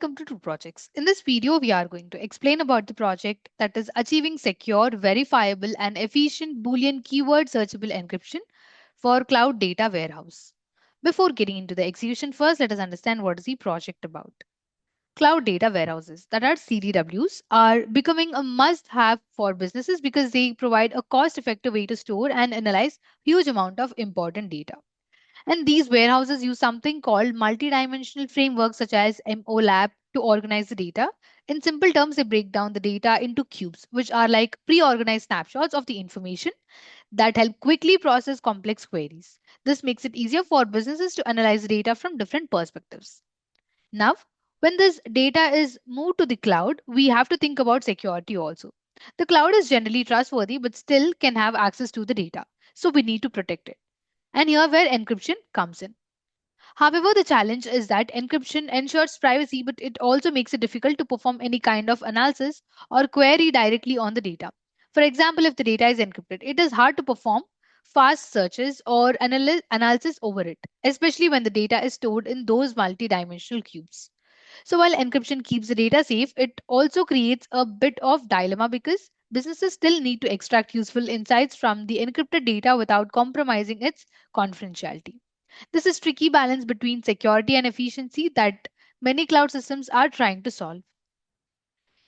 welcome to Two Projects. In this video, we are going to explain about the project that is achieving secure, verifiable, and efficient Boolean keyword searchable encryption for cloud data warehouse. Before getting into the execution, first let us understand what is the project about. Cloud data warehouses, that are CDWs, are becoming a must-have for businesses because they provide a cost-effective way to store and analyze huge amount of important data. And these warehouses use something called multidimensional frameworks such as MOLAP to organize the data. In simple terms, they break down the data into cubes, which are like pre organized snapshots of the information that help quickly process complex queries. This makes it easier for businesses to analyze data from different perspectives. Now, when this data is moved to the cloud, we have to think about security also. The cloud is generally trustworthy but still can have access to the data, so we need to protect it. And here where encryption comes in. However, the challenge is that encryption ensures privacy, but it also makes it difficult to perform any kind of analysis or query directly on the data. For example, if the data is encrypted, it is hard to perform fast searches or analysis over it, especially when the data is stored in those multi-dimensional cubes. So while encryption keeps the data safe, it also creates a bit of dilemma because businesses still need to extract useful insights from the encrypted data without compromising its confidentiality. This is tricky balance between security and efficiency that many cloud systems are trying to solve.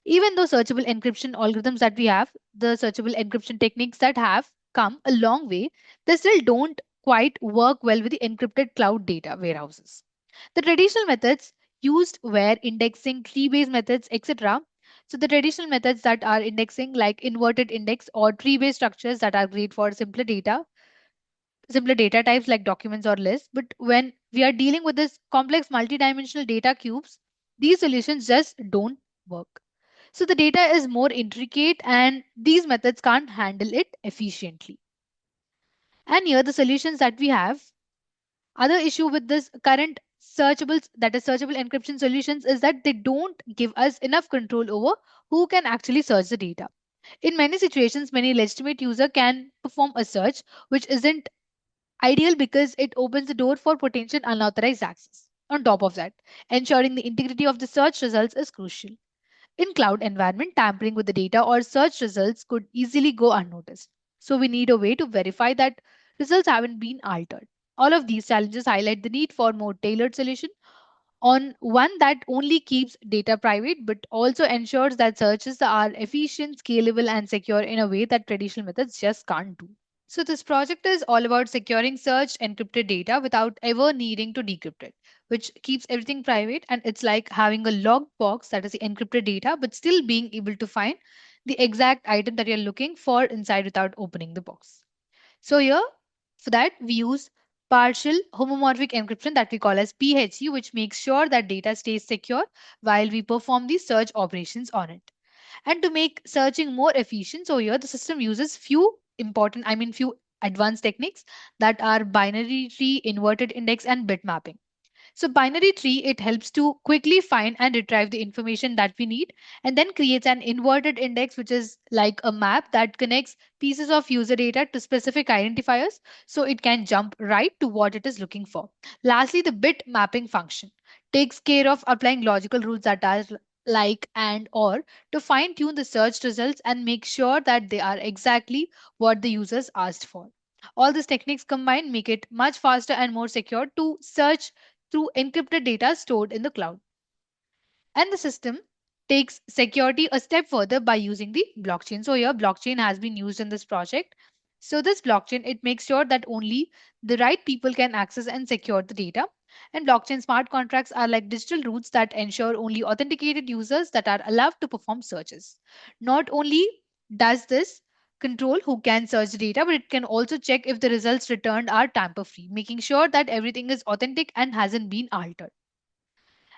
Even though searchable encryption algorithms that we have, the searchable encryption techniques that have come a long way, they still don't quite work well with the encrypted cloud data warehouses. The traditional methods used were indexing, tree-based methods, etc. So the traditional methods that are indexing like inverted index or tree-based structures that are great for simpler data types like documents or lists. But when we are dealing with this complex multidimensional data cubes, these solutions just don't work. So the data is more intricate and these methods can't handle it efficiently. And here the solutions that we have, other issue with this current searchable, that is searchable encryption solutions, is that they don't give us enough control over who can actually search the data. In many situations, many legitimate user can perform a search which isn't ideal because it opens the door for potential unauthorized access. On top of that, ensuring the integrity of the search results is crucial. In cloud environment, tampering with the data or search results could easily go unnoticed. So we need a way to verify that results haven't been altered. All of these challenges highlight the need for more tailored solution on one that only keeps data private but also ensures that searches are efficient, scalable, and secure in a way that traditional methods just can't do. So this project is all about securing searched encrypted data without ever needing to decrypt it, which keeps everything private. And it's like having a locked box that is the encrypted data, but still being able to find the exact item that you're looking for inside without opening the box. So here, for that, we use partial homomorphic encryption that we call as PHE, which makes sure that data stays secure while we perform the search operations on it. And to make searching more efficient, so here the system uses few advanced techniques that are binary tree, inverted index, and bit mapping. So binary tree, it helps to quickly find and retrieve the information that we need and then creates an inverted index, which is like a map that connects pieces of user data to specific identifiers so it can jump right to what it is looking for. Lastly, the bit mapping function takes care of applying logical rules that are like and or to fine tune the search results and make sure that they are exactly what the users asked for. All these techniques combined make it much faster and more secure to search through encrypted data stored in the cloud. And the system takes security a step further by using the blockchain. So here blockchain has been used in this project. So this blockchain, it makes sure that only the right people can access and secure the data. And blockchain smart contracts are like digital routes that ensure only authenticated users that are allowed to perform searches. Not only does this control who can search the data, but it can also check if the results returned are tamper free, making sure that everything is authentic and hasn't been altered.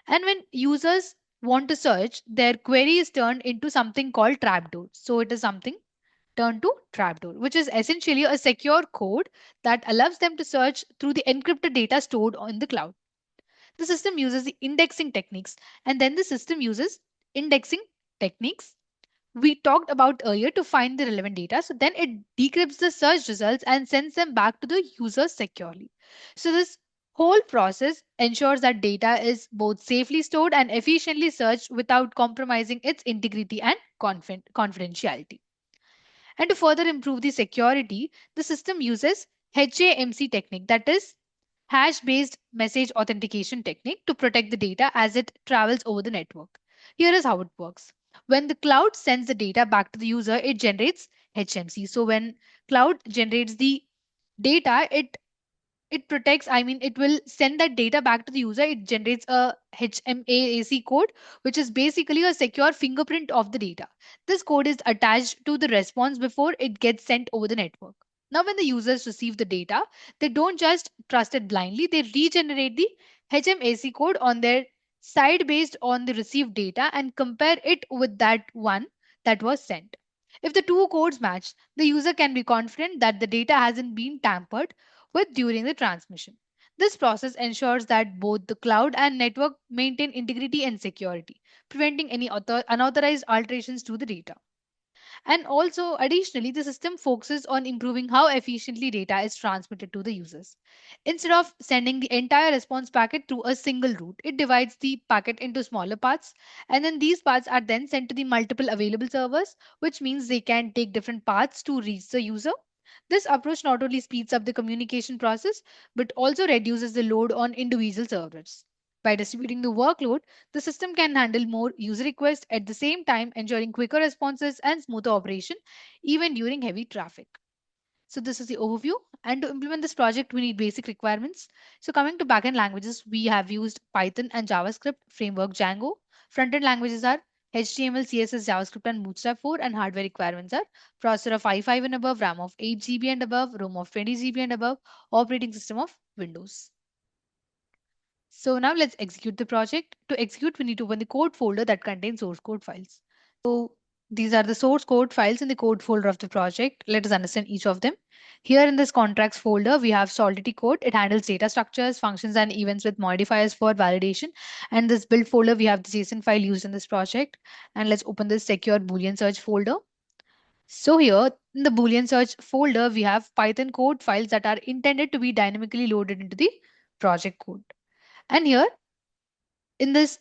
And when users want to search, their query is turned into something called trapdoor. So it is something turned to trapdoor, which is essentially a secure code that allows them to search through the encrypted data stored on the cloud. The system uses the indexing techniques, and then the system uses indexing techniques we talked about earlier to find the relevant data. So then it decrypts the search results and sends them back to the user securely. So this Whole process ensures that data is both safely stored and efficiently searched without compromising its integrity and confidentiality. And to further improve the security, the system uses HAMC technique, that is hash based message authentication technique, to protect the data as it travels over the network. Here is how it works. When the cloud sends the data back to the user, it generates HMC. So when cloud generates the data, it protects, I mean, it will send that data back to the user. It generates a HMAAC code, which is basically a secure fingerprint of the data. This code is attached to the response before it gets sent over the network. Now, when the users receive the data, they don't just trust it blindly, they regenerate the HMAC code on their side based on the received data and compare it with that one that was sent. If the two codes match, the user can be confident that the data hasn't been tampered with during the transmission. This process ensures that both the cloud and network maintain integrity and security, preventing any unauthorized alterations to the data. And also, additionally, the system focuses on improving how efficiently data is transmitted to the users. Instead of sending the entire response packet through a single route, it divides the packet into smaller parts, and then these parts are then sent to the multiple available servers, which means they can take different paths to reach the user. This approach not only speeds up the communication process but also reduces the load on individual servers. By distributing the workload, the system can handle more user requests at the same time, ensuring quicker responses and smoother operation even during heavy traffic. So this is the overview. And to implement this project, we need basic requirements. So coming to backend languages, we have used Python and JavaScript framework Django. Frontend languages are HTML, CSS, JavaScript, and Bootstrap 4. And hardware requirements are processor of i5 and above, RAM of 8 GB and above, ROM of 20 GB and above, operating system of Windows. So now let's execute the project. To execute, we need to open the code folder that contains source code files. So these are the source code files in the code folder of the project. Let us understand each of them. Here in this contracts folder, we have Solidity code. It handles data structures, functions, and events with modifiers for validation. And this build folder, we have the JSON file used in this project. And let's open this secure Boolean search folder. So here in the Boolean search folder, we have Python code files that are intended to be dynamically loaded into the project code. And here in this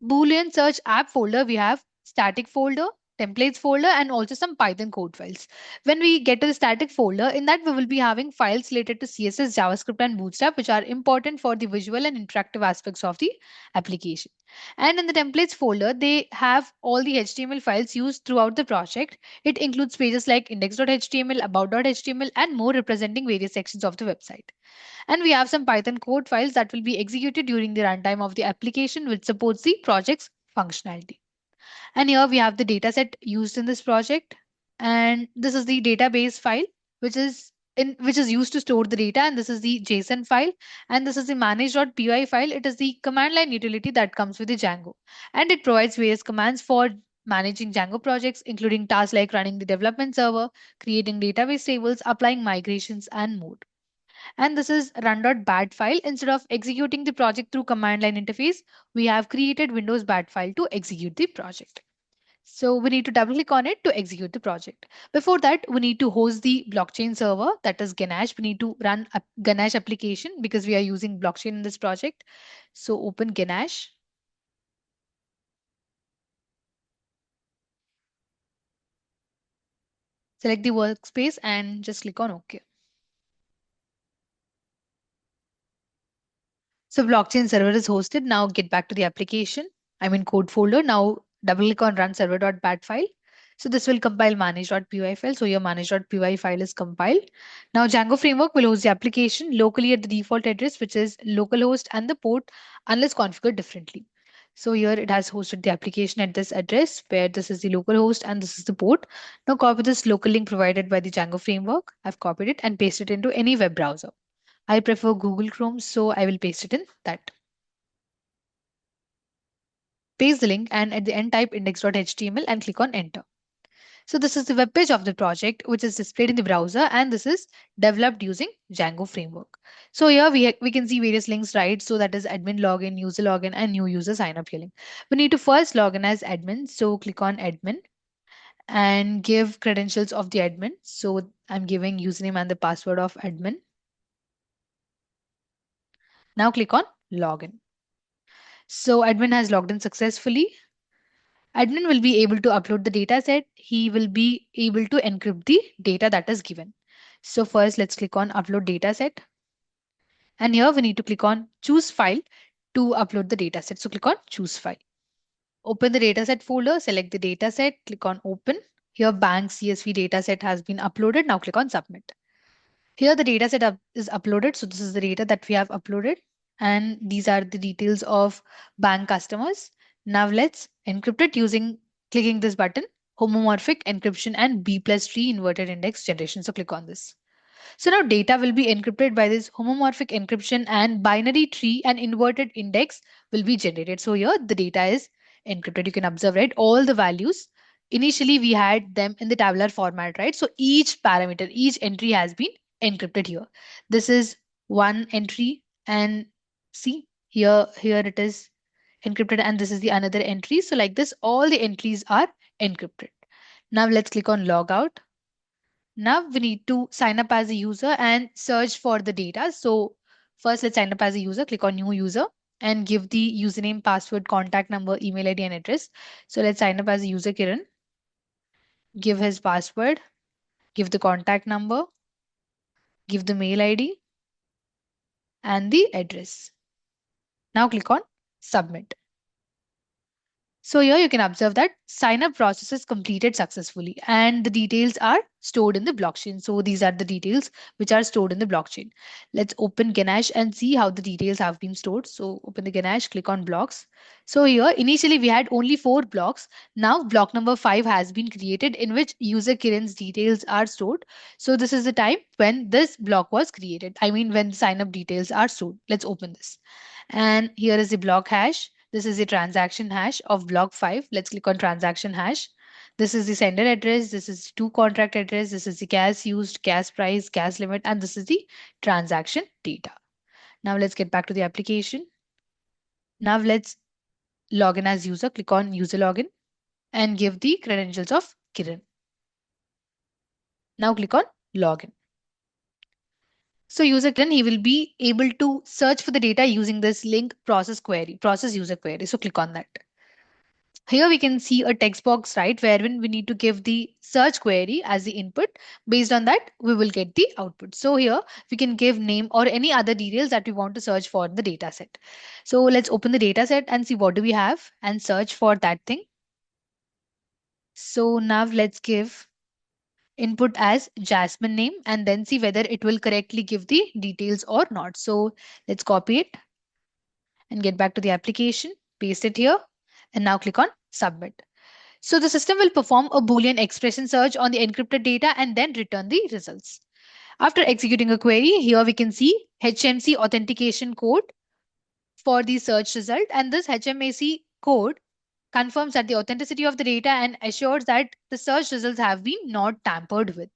Boolean search app folder, we have static folder, templates folder, and also some Python code files. When we get to the static folder, in that we will be having files related to CSS, JavaScript, and Bootstrap, which are important for the visual and interactive aspects of the application. And in the templates folder, they have all the HTML files used throughout the project. It includes pages like index.html, about.html, and more representing various sections of the website. And we have some Python code files that will be executed during the runtime of the application, which supports the project's functionality. And here we have the dataset used in this project. And this is the database file, which is used to store the data. And this is the JSON file. And this is the manage.py file. It is the command line utility that comes with the Django. And it provides various commands for managing Django projects, including tasks like running the development server, creating database tables, applying migrations, and more. And this is run.bat file. Instead of executing the project through command line interface, we have created Windows bat file to execute the project. So we need to double click on it to execute the project. Before that, we need to host the blockchain server, that is Ganache. We need to run a Ganache application because we are using blockchain in this project. So open Ganache. Select the workspace and just click on OK. So blockchain server is hosted. Now get back to the application. I'm in code folder. Now double click on run server.bat file. So this will compile manage.py file. So your manage.py file is compiled. Now Django framework will host the application locally at the default address, which is localhost and the port unless configured differently. So here it has hosted the application at this address where this is the localhost and this is the port. Now copy this local link provided by the Django framework. I've copied it and pasted it into any web browser. I prefer Google Chrome, so I will paste it in that. Paste the link and at the end type index.html and click on enter. So this is the web page of the project which is displayed in the browser, and this is developed using Django framework. So here we can see various links, right? So that is admin login, user login, and new user sign up here link. We need to first log in as admin. So click on admin and give credentials of the admin. So I'm giving username and the password of admin. Now click on login. So admin has logged in successfully. Admin will be able to upload the data set. He will be able to encrypt the data that is given. So first let's click on upload data set. And here we need to click on choose file to upload the data set. So click on choose file. Open the dataset folder, select the dataset, click on open. Here bank CSV dataset has been uploaded. Now click on submit. Here the dataset is uploaded. So this is the data that we have uploaded. And these are the details of bank customers. Now let's encrypt it using clicking this button, homomorphic encryption and B plus tree inverted index generation. So click on this. So now data will be encrypted by this homomorphic encryption and binary tree and inverted index will be generated. So here the data is encrypted. You can observe, right? All the values. Initially, we had them in the tabular format, right? So each parameter, each entry has been encrypted here. This is one entry and see here it is encrypted and this is the another entry. So like this, all the entries are encrypted. Now let's click on logout. Now we need to sign up as a user and search for the data. So first let's sign up as a user, click on new user and give the username, password, contact number, email ID and address. So let's sign up as a user Kiran, give his password, give the contact number, give the mail ID and the address. Now click on submit. So here you can observe that sign up process is completed successfully and the details are stored in the blockchain. So these are the details which are stored in the blockchain. Let's open Ganesh and see how the details have been stored. So open the Ganesh, click on blocks. So here initially we had only 4 blocks. Now block number 5 has been created in which user Kiran's details are stored. So this is the time when this block was created. I mean when the sign up details are stored. Let's open this. And here is the block hash. This is the transaction hash of block 5. Let's click on transaction hash. This is the sender address. This is to contract address. This is the gas used, gas price, gas limit, and this is the transaction data. Now let's get back to the application. Now let's log in as user. Click on user login and give the credentials of Kiran. Now click on login. So user Kiran, he will be able to search for the data using this link process query, process user query. So click on that. Here we can see a text box, right, wherein we need to give the search query as the input. Based on that, we will get the output. So here we can give name or any other details that we want to search for in the data set. So let's open the data set and see what do we have and search for that thing. So now let's give input as Jasmine name and then see whether it will correctly give the details or not. So let's copy it and get back to the application, paste it here, and now click on submit. So the system will perform a Boolean expression search on the encrypted data and then return the results. After executing a query, here we can see HMC authentication code for the search result. And this HMAC code confirms that the authenticity of the data and assures that the search results have been not tampered with.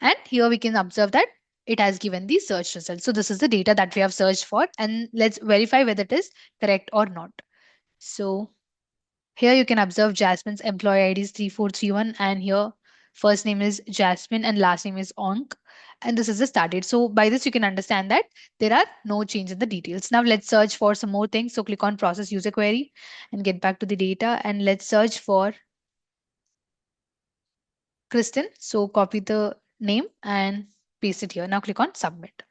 And here we can observe that it has given the search result. So this is the data that we have searched for and let's verify whether it is correct or not. So here you can observe Jasmine's employee ID is 3431 and here first name is Jasmine and last name is Onk and this is the start date. So by this you can understand that there are no change in the details. Now let's search for some more things. So click on process user query and get back to the data and let's search for Kristen. So copy the name and paste it here. Now click on submit.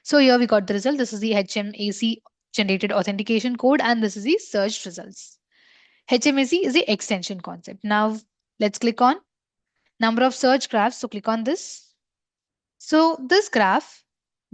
So here we got the result. This is the HMAC generated authentication code and this is the search results. HMAC is the extension concept. Now let's click on number of search graphs. So click on this. So this graph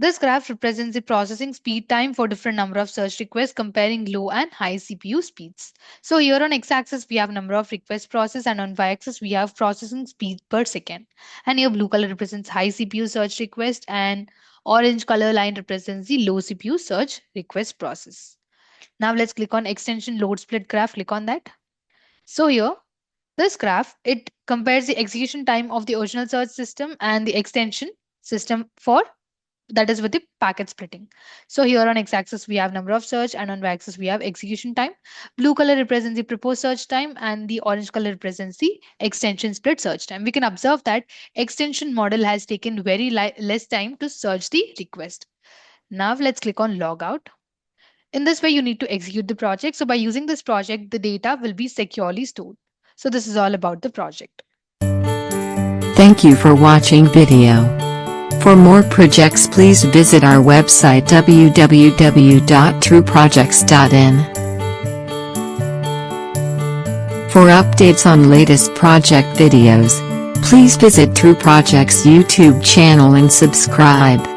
represents the processing speed time for different number of search requests comparing low and high CPU speeds. So here on x-axis we have number of requests processed and on y-axis we have processing speed per second. And here blue color represents high CPU search request and orange color line represents the low CPU search request process. Now let's click on extension load split graph. Click on that. So here, this graph, it compares the execution time of the original search system and the extension system for that is with the packet splitting. So here on x-axis we have number of search and on y-axis we have execution time. Blue color represents the proposed search time and the orange color represents the extension split search time. We can observe that extension model has taken very less time to search the request. Now let's click on logout. In this way, you need to execute the project. So by using this project, the data will be securely stored. So this is all about the project. Thank you for watching video. For more projects, please visit our website www.trueprojects.in. For updates on latest project videos, please visit True Projects YouTube channel and subscribe.